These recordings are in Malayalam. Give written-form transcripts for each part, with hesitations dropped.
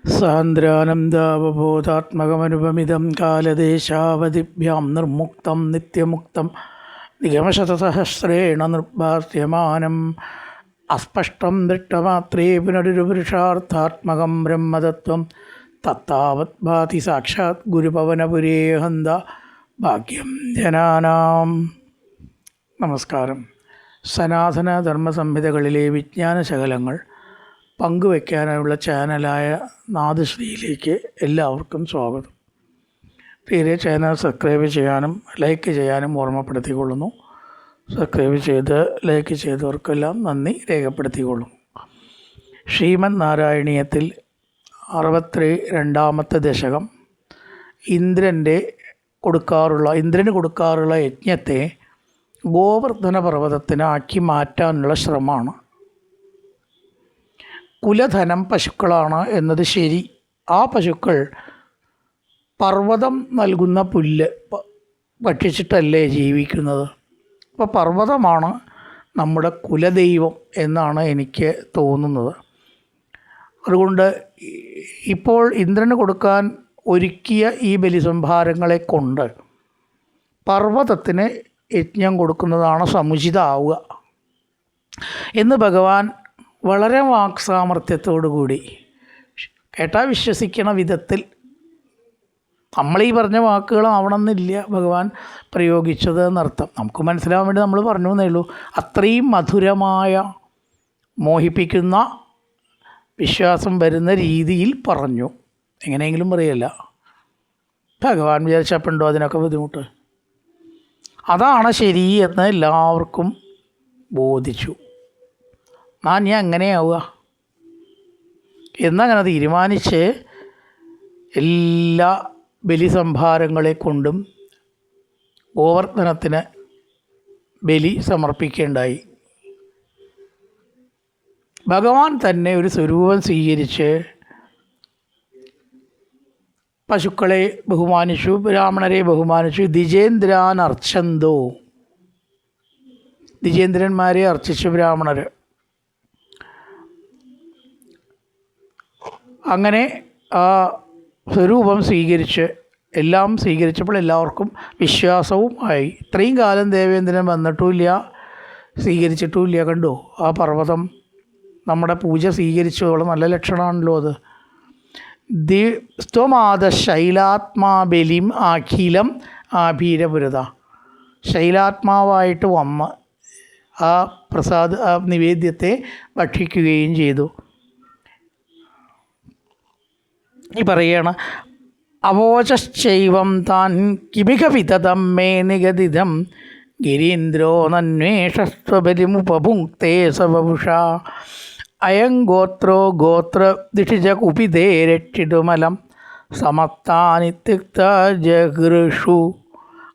സാന്ദ്രാനന്ദാവബോധാത്മകമനുപമിതം കാലദേശാവധിഭ്യാം നിർമുക്തം നിത്യമുക്തം നിഗമശതസഹസ്രേണ നിർഭാസ്യമാനം അസ്പഷ്ടം ദൃഷ്ടമാത്രേ പുനരുപുരുഷാർത്ഥാത്മകം ബ്രഹ്മതത്വം തത്താവത് ഭാതി സാക്ഷാത് ഗുരുപവനപുരേ ഹന്ത ഭാഗ്യം ജനാനാം. നമസ്കാരം. സനാതന ധർമ്മസംഹിതകളിലെ വിജ്ഞാനശകലങ്ങൾ പങ്കുവയ്ക്കാനുള്ള ചാനലായ നാദശ്രീയിലേക്ക് എല്ലാവർക്കും സ്വാഗതം. തീരെ ചാനൽ സബ്സ്ക്രൈബ് ചെയ്യാനും ലൈക്ക് ചെയ്യാനും ഓർമ്മപ്പെടുത്തിക്കൊള്ളുന്നു. സബ്സ്ക്രൈബ് ചെയ്ത് ലൈക്ക് ചെയ്തവർക്കെല്ലാം നന്ദി രേഖപ്പെടുത്തിക്കൊള്ളുന്നു. ശ്രീമദ് നാരായണീയത്തിൽ 62ാമത്തെ ദശകം ഇന്ദ്രന് കൊടുക്കാറുള്ള യജ്ഞത്തെ ഗോവർദ്ധന പർവ്വതത്തിനാക്കി മാറ്റാനുള്ള ശ്രമമാണ്. കുലധനം പശുക്കളാണ് എന്നത് ശരി. ആ പശുക്കൾ പർവ്വതം നൽകുന്ന പുല്ല് ഭക്ഷിച്ചിട്ടല്ലേ ജീവിക്കുന്നത്. അപ്പോൾ പർവ്വതമാണ് നമ്മുടെ കുലദൈവം എന്നാണ് എനിക്ക് തോന്നുന്നത്. അതുകൊണ്ട് ഇപ്പോൾ ഇന്ദ്രന് കൊടുക്കാൻ ഒരുക്കിയ ഈ ബലിസംഭാരങ്ങളെ കൊണ്ട് പർവ്വതത്തിന് യജ്ഞം കൊടുക്കുന്നതാണ് സമുചിതമാവുക എന്ന് ഭഗവാൻ വളരെ വാക്സാമർത്ഥ്യത്തോടു കൂടി കേട്ടാൽ വിശ്വസിക്കണ വിധത്തിൽ, നമ്മളീ പറഞ്ഞ വാക്കുകളാവണമെന്നില്ല ഭഗവാൻ പ്രയോഗിച്ചത് എന്നർത്ഥം. നമുക്ക് മനസ്സിലാവാൻ വേണ്ടി നമ്മൾ പറഞ്ഞു എന്നേ ഉള്ളൂ. അത്രയും മധുരമായ, മോഹിപ്പിക്കുന്ന, വിശ്വാസം വരുന്ന രീതിയിൽ പറഞ്ഞു. എങ്ങനെയെങ്കിലും പറയല്ല. ഭഗവാൻ വിചാരിച്ചപ്പോണ്ടോ അതിനൊക്കെ ബുദ്ധിമുട്ട്? അതാണ് ശരി എന്ന് എല്ലാവർക്കും ബോധിച്ചു. ഞാൻ എങ്ങനെയാവുക എന്നങ്ങനെ തീരുമാനിച്ച് എല്ലാ ബലിസംഭാരങ്ങളെ കൊണ്ടും ഗോവർദ്ധനത്തിന് ബലി സമർപ്പിക്കേണ്ടായി. ഭഗവാൻ തന്നെ ഒരു സ്വരൂപം സ്വീകരിച്ച് പശുക്കളെ ബഹുമാനിച്ചു, ബ്രാഹ്മണരെ ബഹുമാനിച്ചു. ദ്വിജേന്ദ്രാനർച്ചന്തോ, ദ്വിജേന്ദ്രന്മാരെ അർച്ചിച്ചു ബ്രാഹ്മണർ. അങ്ങനെ ആ സ്വരൂപം സ്വീകരിച്ച് എല്ലാം സ്വീകരിച്ചപ്പോൾ എല്ലാവർക്കും വിശ്വാസവും ആയി. ഇത്രയും കാലം ദേവേന്ദ്രൻ വന്നിട്ടുമില്ല, സ്വീകരിച്ചിട്ടുമില്ല. കണ്ടോ ആ പർവ്വതം നമ്മുടെ പൂജ സ്വീകരിച്ചോളം നല്ല ലക്ഷണമാണല്ലോ അത്. സ്ത്വമാദ ശൈലാത്മാബലിം അഖിലം ആഭീരപുരത. ശൈലാത്മാവായിട്ട് വന്ന് ആ ആ നിവേദ്യത്തെ ഭക്ഷിക്കുകയും ചെയ്തു. ഈ പറയണം, അവോചൈവം താൻ കിമിക വിതതം മേ നിഗദിതം ഗിരീന്ദ്രോ നന്വേഷസ്വബലിമുപഭുക്തേ സവപുഷ അയം ഗോത്രോ ഗോത്രദിഷിജ കുപിതേ രക്ഷിതുമലം സമത്താനിത്യുക്ത ജഗൃഷു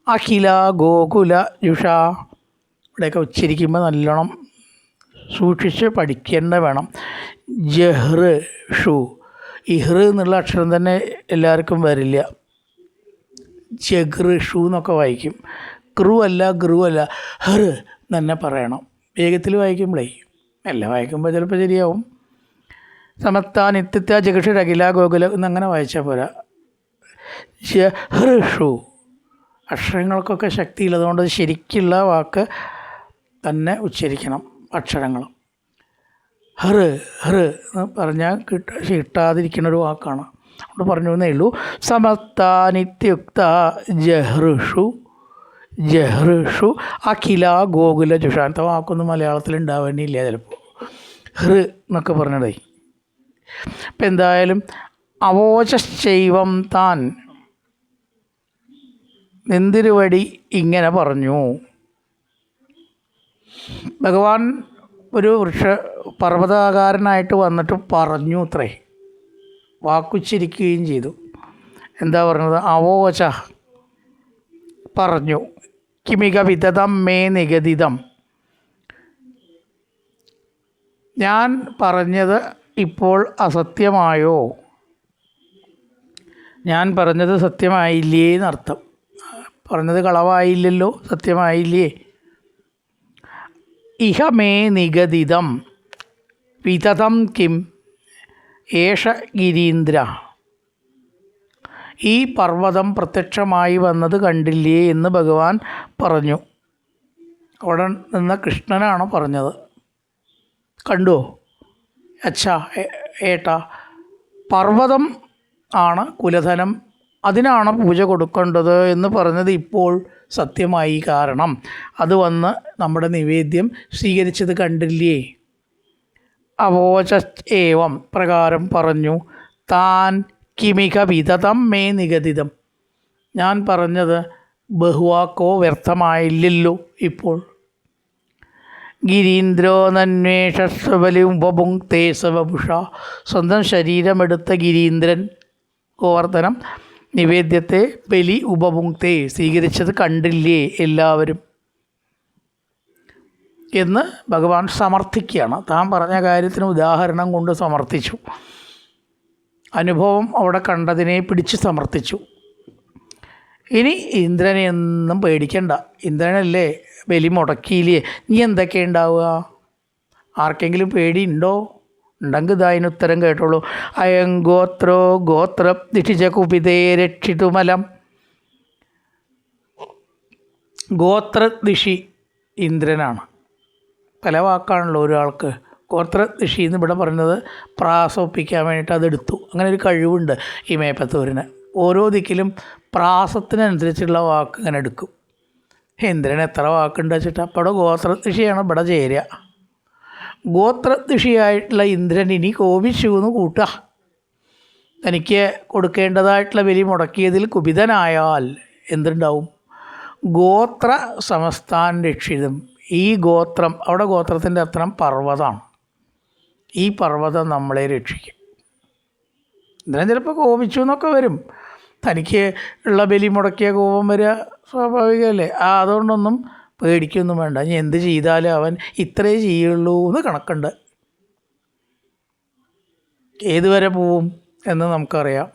അഖില ഗോകുല ജുഷ. ഇവിടെയൊക്കെ ഉച്ചരിക്കുമ്പോൾ നല്ലോണം സൂക്ഷിച്ച് പഠിക്കേണ്ട വേണം. ജഹൃഷു, ഇഹ്റ് എന്നുള്ള അക്ഷരം തന്നെ എല്ലാവർക്കും വരില്ല. ജഗൃഷു എന്നൊക്കെ വായിക്കും. ക്രു അല്ല, ഗ്രൂ അല്ല, ഹർ തന്നെ പറയണം. വേഗത്തിൽ വായിക്കുമ്പോഴേ, എല്ലാം വായിക്കുമ്പോൾ ചിലപ്പോൾ ശരിയാവും. സമത്താ നിത്യത്യ ജഗഷു അഖില ഗോകുല എന്നങ്ങനെ വായിച്ചാൽ പോരാ. ജഹൃഷു അക്ഷരങ്ങൾക്കൊക്കെ ശക്തിയുള്ളതുകൊണ്ട് ശരിക്കുള്ള വാക്ക് തന്നെ ഉച്ചരിക്കണം. അക്ഷരങ്ങൾ ഹറ് ഹറ് എന്ന് പറഞ്ഞാൽ കിട്ടാതിരിക്കുന്നൊരു വാക്കാണ്. അതുകൊണ്ട് പറഞ്ഞു എന്നേ ഉള്ളൂ. സമത്താനിത്യുക്ത ജഹൃഷു ജഹൃഷു അഖില ഗോകുല ജുഷാനത്തെ വാക്കൊന്നും മലയാളത്തിൽ ഉണ്ടാവേണ്ടിയില്ല ചിലപ്പോൾ. ഹൃ എന്നൊക്കെ പറഞ്ഞതേ. ഇപ്പം എന്തായാലും അവോചൈവം താൻ നെന്തിരുവടി ഇങ്ങനെ പറഞ്ഞു. ഭഗവാൻ ഒരു പർവ്വതാകാരനായിട്ട് വന്നിട്ട് പറഞ്ഞു അത്രേ, വാക്കുച്ചരിക്കുകയും ചെയ്തു. എന്താ പറഞ്ഞത്? അവോച പറഞ്ഞു, കിമിക വിതതം മേ നിഗദിതം. ഞാൻ പറഞ്ഞത് ഇപ്പോൾ അസത്യമായോ? ഞാൻ പറഞ്ഞത് സത്യമായില്ലേ എന്നർത്ഥം. പറഞ്ഞത് കളവായില്ലല്ലോ, സത്യമായില്ലേ. ഇഹ മേ നിഗദിതം വിതതം കിം, ഏഷ ഗിരീന്ദ്ര, ഈ പർവ്വതം പ്രത്യക്ഷമായി വന്നത് കണ്ടില്ലേ എന്ന് ഭഗവാൻ പറഞ്ഞു. അവിടെ നിന്ന കൃഷ്ണനാണ് പറഞ്ഞത്. കണ്ടുവോ? അച്ഛാ ഏട്ടാ, പർവ്വതം ആണ് കുലധനം, അതിനാണ് പൂജ കൊടുക്കേണ്ടത് എന്ന് പറഞ്ഞത് ഇപ്പോൾ സത്യമായി. കാരണം അത് വന്ന് നമ്മുടെ നിവേദ്യം സ്വീകരിച്ചത് കണ്ടില്ലേ. അവോച ഏവം പ്രകാരം പറഞ്ഞു. താൻ കിമിക വിതതം മേ നിഗദിതം, ഞാൻ പറഞ്ഞത് ബഹുവാക്കോ വ്യർത്ഥമായില്ലല്ലോ ഇപ്പോൾ. ഗിരീന്ദ്രോ നന്വേഷസ്വബലി ഉപഭുങ്ക്തേ സവപുഷ, സ്വന്തം ശരീരമെടുത്ത ഗിരീന്ദ്രൻ ഗോവർദ്ധനം നിവേദ്യത്തെ ബലി ഉപഭുങ്ക്തേ സ്വീകരിച്ചത് കണ്ടില്ലേ എല്ലാവരും എന്ന് ഭഗവാൻ സമർത്ഥിക്കുകയാണ്. താൻ പറഞ്ഞ കാര്യത്തിന് ഉദാഹരണം കൊണ്ട് സമർത്ഥിച്ചു. അനുഭവം അവിടെ കണ്ടതിനെ പിടിച്ച് സമർത്ഥിച്ചു. ഇനി ഇന്ദ്രനെ ഒന്നും പേടിക്കണ്ട, ഇന്ദ്രനല്ലേ ബലി മുടക്കിയില്ലേ, നീ എന്തൊക്കെ ഉണ്ടാവുക? ആർക്കെങ്കിലും പേടിയുണ്ടോ? ഉണ്ടെങ്കിൽ ഇതായതിന് ഉത്തരം കേട്ടോളൂ. അയം ഗോത്രോ ഗോത്ര ദിഷിച്ച കുപിതേ രക്ഷിതുമലം. ഗോത്രദിഷി ഇന്ദ്രനാണ്. പല വാക്കാണല്ലോ ഒരാൾക്ക്. ഗോത്രദിഷി എന്ന് ഇവിടെ പറഞ്ഞത് പ്രാസൊപ്പിക്കാൻ വേണ്ടിയിട്ട് അതെടുത്തു. അങ്ങനെ ഒരു കഴിവുണ്ട് ഈ മേപ്പത്തൂരിന്. ഓരോ ദിക്കിലും പ്രാസത്തിനനുസരിച്ചുള്ള വാക്ക് ഇങ്ങനെ എടുക്കും. ഇന്ദ്രൻ എത്ര വാക്കുണ്ട് വെച്ചിട്ട് അപ്പോൾ ഇവിടെ ഗോത്രദിഷിയാണ് ഇവിടെ ചേരുക. ഗോത്രദിഷിയായിട്ടുള്ള ഇന്ദ്രൻ ഇനി കോപിച്ചു എന്ന് കൂട്ടുക. തനിക്ക് കൊടുക്കേണ്ടതായിട്ടുള്ള ബലി മുടക്കിയതിൽ കുപിതനായാൽ എന്തുണ്ടാവും? ഗോത്ര സമസ്താൻ രക്ഷിതം. ഈ ഗോത്രം, അവിടെ ഗോത്രത്തിൻ്റെ അർത്ഥം പർവ്വതമാണ്. ഈ പർവ്വതം നമ്മളെ രക്ഷിക്കും. ഇന്ദ്രൻ ചിലപ്പോൾ കോപിച്ചു എന്നൊക്കെ വരും. തനിക്ക് ഉള്ള ബലി മുടക്കിയ കോപം വരിക സ്വാഭാവികമല്ലേ. അതുകൊണ്ടൊന്നും പേടിക്കൊന്നും വേണ്ട. ഇനി എന്ത് ചെയ്താലും അവൻ ഇത്രേ ചെയ്യുള്ളൂ എന്ന് കണക്കുണ്ട്. ഏതുവരെ പോവും എന്ന് നമുക്കറിയാം.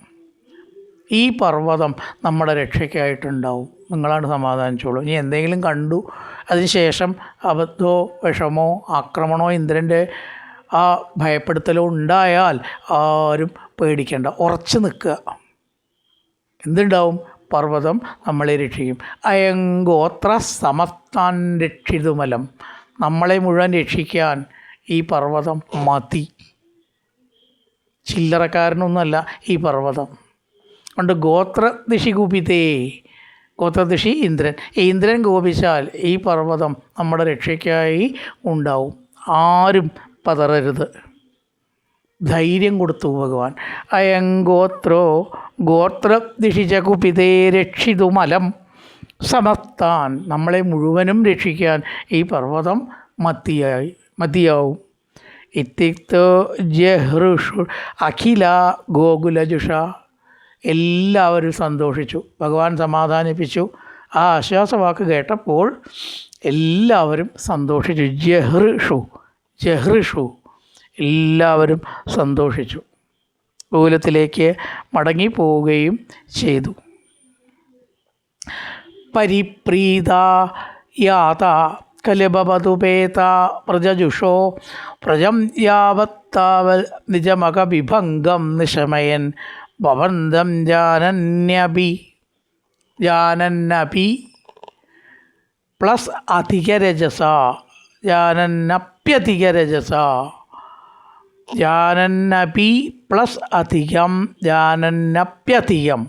ഈ പർവ്വതം നമ്മുടെ രക്ഷയ്ക്കായിട്ടുണ്ടാവും. നിങ്ങളാണ് സമാധാനിച്ചോളൂ. ഇനി എന്തെങ്കിലും കണ്ടു അതിനുശേഷം അബദ്ധമോ വിഷമോ ആക്രമണമോ ഇന്ദ്രൻ്റെ ആ ഭയപ്പെടുത്തലോ ഉണ്ടായാൽ ആരും പേടിക്കേണ്ട, ഉറച്ചു നിൽക്കുക. എന്തുണ്ടാവും? പർവ്വതം നമ്മളെ രക്ഷിക്കും. അയങ്കോത്ര സമസ്താൻ രക്ഷിതുമലം, നമ്മളെ മുഴുവൻ രക്ഷിക്കാൻ ഈ പർവ്വതം മതി. ചില്ലറക്കാരനൊന്നുമല്ല ഈ പർവ്വതം. അതുകൊണ്ട് ഗോത്രദിഷി കുപിതേ, ഗോത്രദിഷി ഇന്ദ്രൻ. ഇന്ദ്രൻ കോപിച്ചാൽ ഈ പർവ്വതം നമ്മുടെ രക്ഷയ്ക്കായി ഉണ്ടാവും. ആരും പതറരുത്. ധൈര്യം കൊടുത്തു ഭഗവാൻ. അയങ്കോത്രോ ഗോത്രദിഷിച്ച കുപിതേ രക്ഷിതുമലം സമസ്താൻ, നമ്മളെ മുഴുവനും രക്ഷിക്കാൻ ഈ പർവ്വതം മതിയാവും. ഇത്യുക്തോ ജഹൃഷു അഖില ഗോകുലജുഷ, എല്ലാവരും സന്തോഷിച്ചു. ഭഗവാൻ സമാധാനിപ്പിച്ചു. ആ ആശ്വാസവാക്ക് കേട്ടപ്പോൾ എല്ലാവരും സന്തോഷിച്ചു. ജഹൃഷു എല്ലാവരും സന്തോഷിച്ചു. ഗോകുലത്തിലേക്ക് മടങ്ങിപ്പോവുകയും ചെയ്തു. പരിപ്രീത യാത കലപതുപേത പ്രജജുഷോ പ്രജം യാവത്താവൽ നിജമകവിഭംഗം നിശമയൻ ഭവന്തം ജാനന്നപി പ്ലസ് അധികരജസ ജാനന്നപ്യധികരജസ ജാനന്നപി പ്ലസ് അധികം ജാനന്നപ്യധികം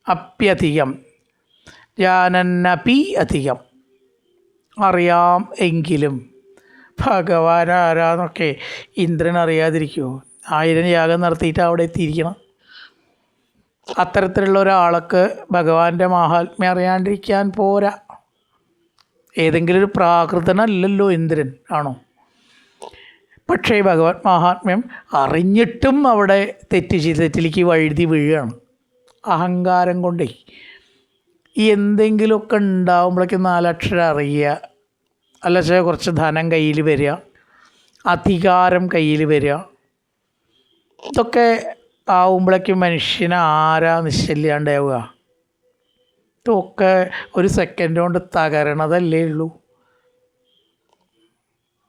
അപ്യധികം ജാനന്നപി അധികം. അറിയാം എങ്കിലും ഭഗവാൻ ആരാന്നൊക്കെ ഇന്ദ്രൻ അറിയാതിരിക്കുമോ? 1000 യാഗം നടത്തിയിട്ട് അവിടെ എത്തിയിരിക്കണം. അത്തരത്തിലുള്ള ഒരാൾക്ക് ഭഗവാന്റെ മാഹാത്മ്യം അറിയാണ്ടിരിക്കാൻ പോരാ. ഏതെങ്കിലും ഒരു പ്രാകൃതനല്ലല്ലോ ഇന്ദ്രൻ, ആണോ? പക്ഷേ ഭഗവത് മാഹാത്മ്യം അറിഞ്ഞിട്ടും അവിടെ തെറ്റിലേക്ക് വഴുതി വീഴുകയാണ്. അഹങ്കാരം കൊണ്ടേ. ഈ എന്തെങ്കിലുമൊക്കെ ഉണ്ടാകുമ്പോഴേക്കും 4 അക്ഷരം അറിയുക, അല്ല കുറച്ച് ധനം കയ്യിൽ വരിക, അധികാരം കയ്യിൽ വരിക, ഇതൊക്കെ ആവുമ്പോഴേക്കും മനുഷ്യന് ആരാ നിശ്ചല്യാണ്ടാവുക? ഇതൊക്കെ ഒരു സെക്കൻഡ് കൊണ്ട് തകരണതല്ലേ ഉള്ളൂ.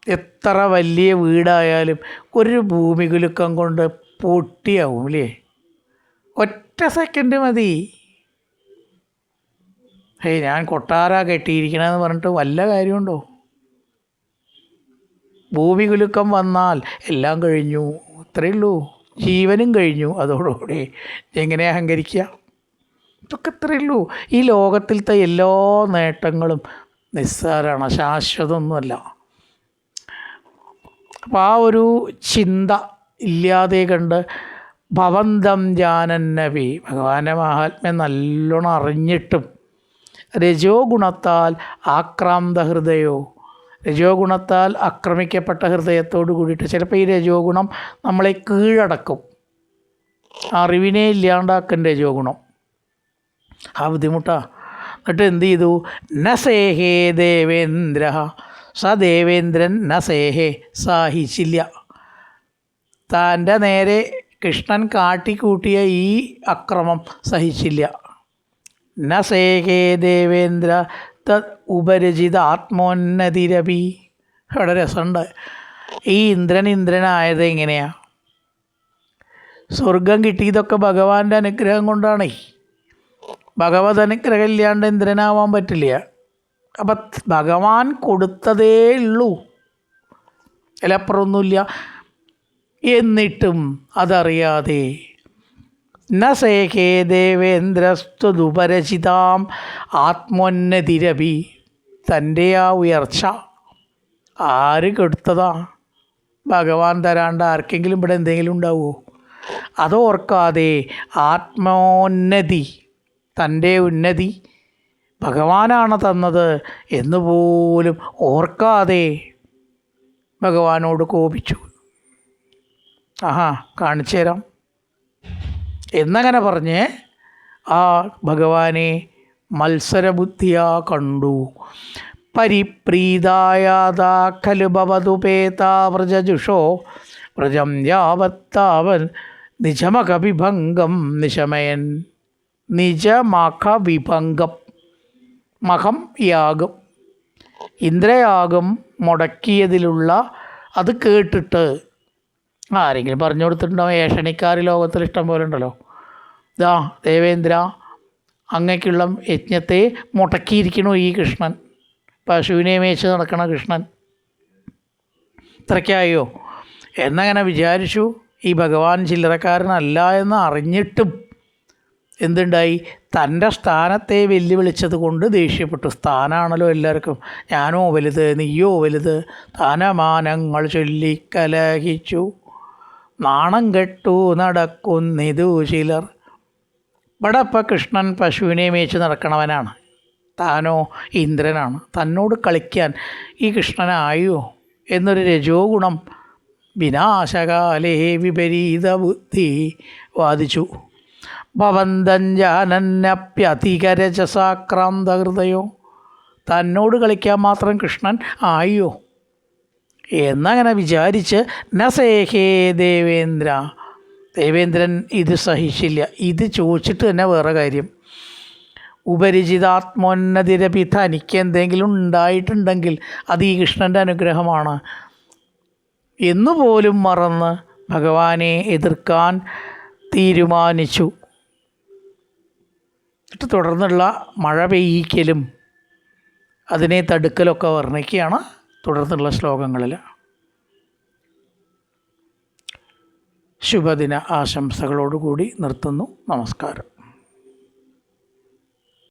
എത്ര വലിയ വീടായാലും ഒരു ഭൂമി കുലുക്കം കൊണ്ട് പൊട്ടിയാവും അല്ലേ? ഒറ്റ സെക്കൻഡ് മതി. ഞാൻ കൊട്ടാര കെട്ടിയിരിക്കണമെന്ന് പറഞ്ഞിട്ട് വല്ല കാര്യമുണ്ടോ? ഭൂമി കുലുക്കം വന്നാൽ എല്ലാം കഴിഞ്ഞു, ഇത്രയേ ഉള്ളൂ. ജീവനും കഴിഞ്ഞു അതോടുകൂടി. എങ്ങനെ അഹങ്കരിക്കുക? ഇതൊക്കെ ഇത്രയേ ഉള്ളൂ. ഈ ലോകത്തിലത്തെ എല്ലാ നേട്ടങ്ങളും നിസ്സാരമാണ്, ശാശ്വതമൊന്നുമല്ല. അപ്പം ആ ഒരു ചിന്ത ഇല്ലാതെ കണ്ട് ഭവന്തം ജാനന്നവി, ഭഗവാന്റെ മഹാത്മ്യം നല്ലോണം അറിഞ്ഞിട്ടും രജോ ഗുണത്താൽ ആക്രാന്ത ഹൃദയോ, രജോ ഗുണത്താൽ ആക്രമിക്കപ്പെട്ട ഹൃദയത്തോട് കൂടിയിട്ട് ചിലപ്പോൾ ഈ രജോ ഗുണം നമ്മളെ കീഴടക്കും, അറിവിനെ ഇല്ലാണ്ടാക്കും രജോ ഗുണം. ആ ബുദ്ധിമുട്ടാ. എന്നിട്ട് എന്ത് ചെയ്തു? നസേഹേ ദേവേന്ദ്ര, ദേവേന്ദ്രൻ നസേഹേ, സഹിച്ചില്ല. തൻ്റെ നേരെ കൃഷ്ണൻ കാട്ടിക്കൂട്ടിയ ഈ അക്രമം സഹിച്ചില്ല. നസേഹേ ദേവേന്ദ്ര തത് ഉപരചിത ആത്മോന്നതിരപി. വളരെ രസമുണ്ട്. ഈ ഇന്ദ്രനായത് എങ്ങനെയാണ്? സ്വർഗം കിട്ടിയതൊക്കെ ഭഗവാന്റെ അനുഗ്രഹം കൊണ്ടാണേ. ഭഗവത് അനുഗ്രഹം ഇല്ലാണ്ട് ഇന്ദ്രനാവാൻ പറ്റില്ല. അപ്പം ഭഗവാൻ കൊടുത്തതേ ഉള്ളൂ, അതിലപ്പുറമൊന്നുമില്ല. എന്നിട്ടും അതറിയാതെ നസേഖേ ദേവേന്ദ്രസ്തുപരചിതാം ആത്മോന്നതിരപി, തൻ്റെ ആ ഉയർച്ച ആര് കെടുത്തതാ? ഭഗവാൻ തരാണ്ട് ആർക്കെങ്കിലും ഇവിടെ എന്തെങ്കിലും ഉണ്ടാവുമോ? അതോർക്കാതെ ആത്മോന്നതി, തൻ്റെ ഉന്നതി ഭഗവാനാണ് തന്നത് എന്നുപോലും ഓർക്കാതെ ഭഗവാനോട് കോപിച്ചു. കാണിച്ചു തരാം എന്നങ്ങനെ പറഞ്ഞ് ആ ഭഗവാനെ മത്സരബുദ്ധിയാ കണ്ടു. പരിപ്രീതായാതാ ഖലു ഭവതുപേതാ വ്രജജുഷോ വ്രജം യാവത്താവൻ നിജമഖവിഭംഗം നിശമയൻ. നിജമഖവിഭംഗം, മഖം യാഗം, ഇന്ദ്രയാഗം മുടക്കിയതിലുള്ള അത് കേട്ടിട്ട് ആരെങ്കിലും പറഞ്ഞു കൊടുത്തിട്ടുണ്ടാവും. ഏഷണിക്കാർ ലോകത്തിൽ ഇഷ്ടം പോലെ ഉണ്ടല്ലോ. ദേവേന്ദ്ര, അങ്ങയ്ക്കുള്ള യജ്ഞത്തെ മുടക്കിയിരിക്കണു ഈ കൃഷ്ണൻ, പശുവിനെ മേച്ച് നടക്കണ കൃഷ്ണൻ. ഇത്രയ്ക്കായോ എന്നങ്ങനെ വിചാരിച്ചു. ഈ ഭഗവാൻ ചില്ലറക്കാരനല്ല എന്ന് അറിഞ്ഞിട്ടും എന്തുണ്ടായി? തൻ്റെ സ്ഥാനത്തെ വെല്ലുവിളിച്ചത് കൊണ്ട് ദേഷ്യപ്പെട്ടു. സ്ഥാനമാണല്ലോ എല്ലാവർക്കും. ഞാനോ വലുത്, നീയോ വലുത്, സ്ഥാനമാനങ്ങൾ ചൊല്ലിക്കലഹിച്ചു, നാണം കെട്ടു നടക്കുന്നിതു ചിലർ. ഇവിടെ ഇപ്പം കൃഷ്ണൻ പശുവിനെ മേച്ച് നടക്കണവനാണ്, താനോ ഇന്ദ്രനാണ്. തന്നോട് കളിക്കാൻ ഈ കൃഷ്ണനായോ എന്നൊരു രജോ ഗുണം വിനാശകാലേ വിപരീത ബുദ്ധി വാദിച്ചു. ഭവന്തഞ്ജാനന്യപ്യധികരജസാക്രാന്ത ഹൃദയോ, തന്നോട് കളിക്കാൻ മാത്രം കൃഷ്ണൻ ആയോ എന്നങ്ങനെ വിചാരിച്ച് നസേഹേ ദേവേന്ദ്ര, ദേവേന്ദ്രൻ ഇത് സഹിച്ചില്ല. ഇത് ചോദിച്ചിട്ട് തന്നെ വേറെ കാര്യം. ഉപരിചിതാത്മോന്നതിരപി, തനിക്ക് എന്തെങ്കിലും ഉണ്ടായിട്ടുണ്ടെങ്കിൽ അത് ഈ കൃഷ്ണൻ്റെ അനുഗ്രഹമാണ് എന്നുപോലും മറന്ന് ഭഗവാനെ എതിർക്കാൻ തീരുമാനിച്ചു. തുടർന്നുള്ള മഴ പെയ്യിക്കലും അതിനെ തടുക്കലൊക്കെ വർണ്ണിക്കുകയാണ് തുടർന്നുള്ള ശ്ലോകങ്ങളിൽ. ശുഭദിന ആശംസകളോടുകൂടി നിർത്തുന്നു. നമസ്കാരം.